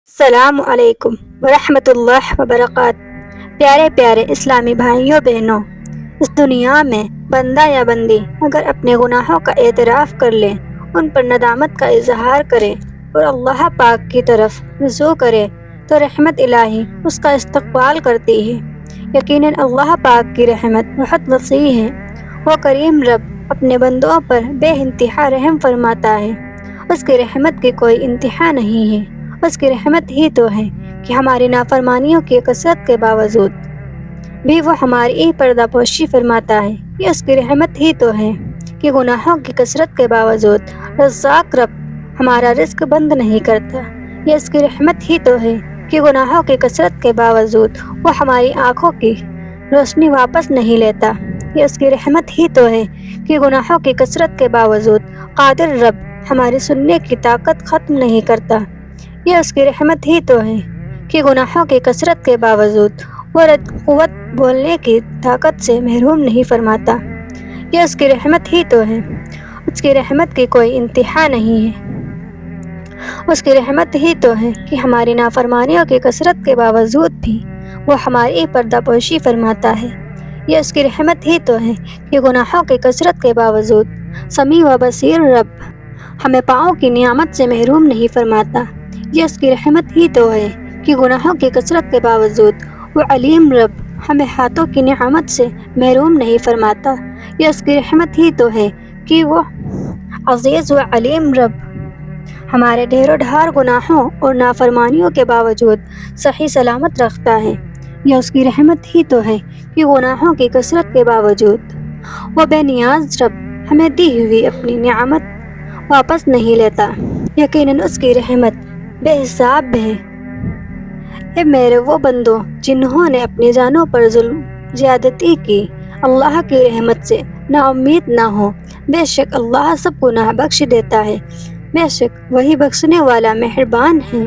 السلام علیکم ورحمۃ اللہ وبرکاتہ۔ پیارے پیارے اسلامی بھائیوں بہنوں، اس دنیا میں بندہ یا بندی اگر اپنے گناہوں کا اعتراف کر لے، ان پر ندامت کا اظہار کرے اور اللہ پاک کی طرف رجوع کرے تو رحمت الہی اس کا استقبال کرتی ہے۔ یقیناً اللہ پاک کی رحمت بہت وسیع ہے۔ وہ کریم رب اپنے بندوں پر بے انتہا رحم فرماتا ہے۔ اس کی رحمت کی کوئی انتہا نہیں ہے۔ اس کی رحمت ہی تو ہے کہ ہماری نافرمانیوں کی کثرت کے باوجود بھی وہ ہماری پردہ پوشی فرماتا ہے۔ یہ اس کی رحمت ہی تو ہے کہ گناہوں کی کثرت کے باوجود رزاق رب ہمارا رزق بند نہیں کرتا۔ یہ اس کی رحمت ہی تو ہے کہ گناہوں کی کثرت کے باوجود وہ ہماری آنکھوں کی روشنی واپس نہیں لیتا۔ یہ اس کی رحمت ہی تو ہے کہ گناہوں کی کثرت کے باوجود قادر رب ہماری سننے کی طاقت ختم نہیں کرتا۔ یہ اس کی رحمت ہی تو ہے کہ گناہوں کی کثرت کے باوجود وہ قوت بولنے کی طاقت سے محروم نہیں فرماتا۔ یہ اس کی رحمت ہی تو ہے۔ اس کی رحمت کی کوئی انتہا نہیں ہے۔ اس کی رحمت ہی تو ہے کہ ہماری نافرمانیوں کی کثرت کے باوجود بھی وہ ہماری پردہ پوشی فرماتا ہے۔ یہ اس کی رحمت ہی تو ہے کہ گناہوں کی کثرت کے باوجود سمیع و بصیر رب ہمیں پاؤں کی نعمت سے محروم نہیں فرماتا۔ یہ اس کی رحمت ہی تو ہے کہ گناہوں کی کثرت کے باوجود وہ علیم رب ہمیں ہاتھوں کی نعمت سے محروم نہیں فرماتا۔ یہ اس کی رحمت ہی تو ہے کہ وہ عزیز و علیم رب ہمارے ڈھیر و ڈھار گناہوں اور نافرمانیوں کے باوجود صحیح سلامت رکھتا ہے۔ یہ اس کی رحمت ہی تو ہے کہ گناہوں کی کثرت کے باوجود وہ بے نیاز رب ہمیں دی ہوئی اپنی نعمت واپس نہیں لیتا۔ یقیناً اس کی رحمت بے حساب ہے۔ اے میرے وہ بندوں جنہوں نے اپنی جانوں پر ظلم زیادتی کی، اللہ کی رحمت سے نا امید نہ ہو۔ بے شک اللہ سب گناہ بخش دیتا ہے۔ بے شک وہی بخشنے والا مہربان ہے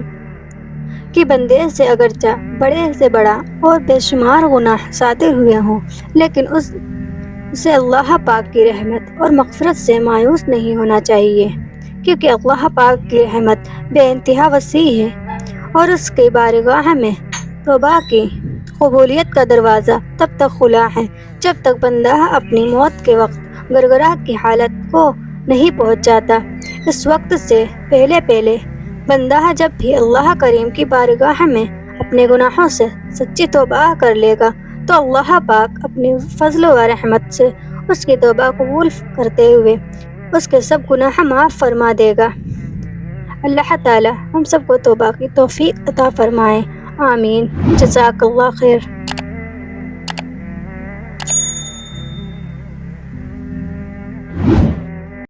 کہ بندے سے اگرچہ بڑے سے بڑا اور بے شمار گناہ صادر ہوئے ہوں، لیکن اسے اللہ پاک کی رحمت اور مغفرت سے مایوس نہیں ہونا چاہیے، کیونکہ اللہ پاک کی رحمت بے انتہا وسیع ہے اور اس کی بارگاہ میں توبہ کی قبولیت کا دروازہ تب تک کھلا ہے جب تک بندہ اپنی موت کے وقت گرگرا کی حالت کو نہیں پہنچ جاتا۔ اس وقت سے پہلے بندہ جب بھی اللہ کریم کی بارگاہ میں اپنے گناہوں سے سچی توبہ کر لے گا تو اللہ پاک اپنی فضل و رحمت سے اس کی توبہ قبول کرتے ہوئے اس کے سب گناہ معاف فرما دے گا۔ اللہ تعالی ہم سب کو توبہ کی توفیق عطا فرمائے، آمین۔ جزاک اللہ خیر۔